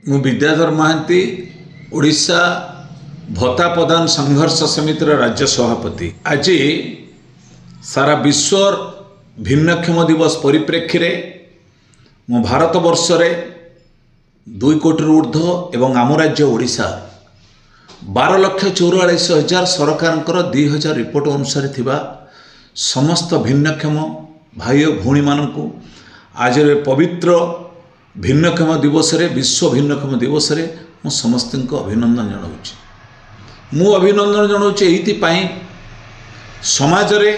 मु विद्याधर महांती ओडिशा भत्ता प्रदान संघर्ष समितिर राज्य सभापति। आज सारा विश्वर भिन्नक्षम दिवस परिप्रेक्षी रे मो भारत वर्ष रे 2 कोटी ऊर्ध्व एवं आम राज्य ओडिशा 12,44,000 सरकार 2000 रिपोर्ट अनुसार थिबा समस्त भिन्नक्षम भाई और भौणी मानकु आज पवित्र भिन्नक्षम दिवस रे विश्व भिन्नक्षम दिवस रे मु समस्त को अभिनंदन जनाऊँ। मु अभिनंदन जनाऊँ एइथिपाई समाज रे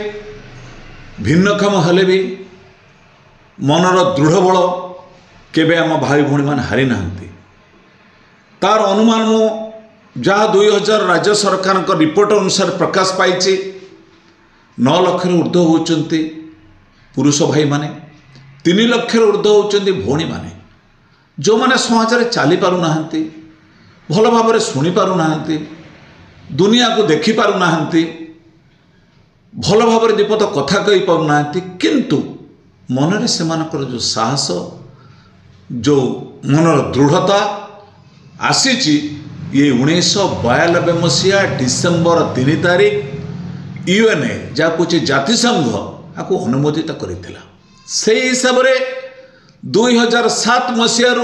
भिन्नक्षम हेले भी मनर दृढ़ बल केबे आम भाई भौणी मान हारि नाहंती। तार अनुमान मु जहाँ 2000 राज्य सरकार रिपोर्ट अनुसार प्रकाश पाई 9 लाख ऊर्ध्व होती पुरुष भाई माने, 3 लाख ऊर्ध्व होती भौणी माने जो माने समाज रे चली पारु नाहंती, भल भाव शुणी पारु नाहंती, दुनिया को देखि पारु नाहंती, भल भाव दीपद कथा कही पारु नाहंती, किंतु मनरे सेमानकर जो साहस जो मनर दृढ़ता आसीची ये 1992 मसीहा डिसेम्बर 3 तारिख यूएनए जहाँ कुछ जातिसंघ आपको अनुमोदित करिथिला। से हिसाब रे 2007 मसीह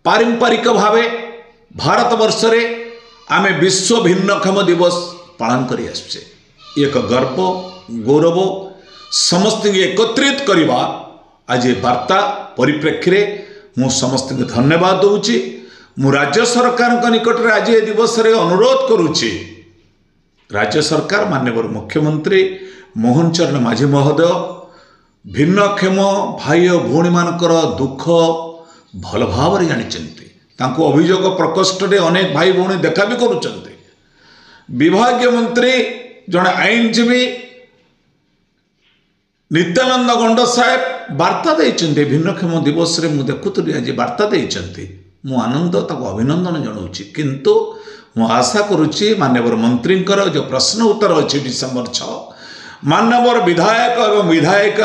पारंपरिक भावे भारत वर्ष रे आमे विश्व भिन्नक्षम दिवस पालन करी आसुचे। एक गर्व गौरव समस्त एकत्रित करवा आज वार्ता परिप्रेक्षी रे मु समस्त धन्यवाद दूची। मु राज्य सरकार निकट रे आज दिवस रे अनुरोध करुची, राज्य सरकार माननीय मुख्यमंत्री मोहन चरण माझी महोदय भिन्नक्षम भाई और भौणी मानकर दुख भल भाव जानिचंती, तांको अभियोग प्रकोष्ठ रे अनेक भाई भौणी देखा भी करुचंती। विभागीय मंत्री जड़े आईनजीवी नित्यानंद गंड साहेब वार्ता देइचंती भिन्नक्षम दिवस रे मु देखुतली आज वार्ता देइचंती। मु आनंद ताको अभिनंदन जनाऊँ, किंतु मु आशा करुच्ची माननीय मंत्री जो प्रश्न उत्तर अच्छी डिसेम्बर 6 माननीय विधायक एवं विधायक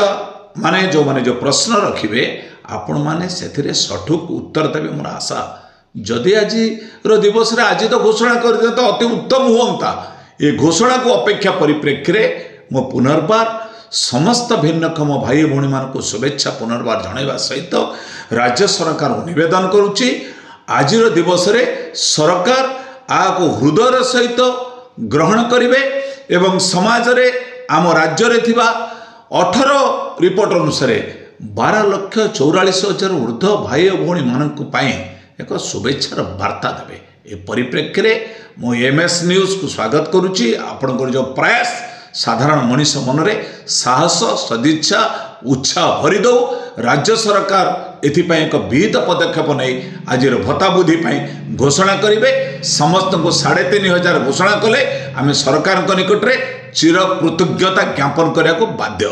माने जो प्रश्न रखिए आपण माने से सठिक उत्तर देवे मोर आशा। जदि आज दिवस रे आज तो घोषणा कर दे तो अति उत्तम हुआ। ये घोषणा को अपेक्षा परिप्रेक्षी रे मो पुनर्बार समस्त भिन्नक्षम भाई भौणी मान शुभेच्छा पुनर्बार जनवा सहित राज्य सरकार को निवेदन करुच्ची, आज दिवस रे सरकार आपको हृदय सहित ग्रहण करिवे एवं समाज रे आम राज्य रे थिबा 18 रिपोर्ट अनुसार 12,44,000 ऊर्ध्व भाई और भौणी मानक एक शुभेच्छार वार्ता देवे। ए परिप्रेक्षी रे मु एमएस न्यूज को स्वागत करुच्ची। आपनकर जो प्रयास साधारण मनीष मन रे साहस सदिच्छा उत्साह भरी दो। राज्य सरकार एथिपाई एक विहित पदक्षेप नहीं आज भत्ता बुद्धि घोषणा करेंगे। समस्त को 3,500 घोषणा कले आम सरकार निकट रे चिर कृतज्ञता ज्ञापन करने को बाध्य।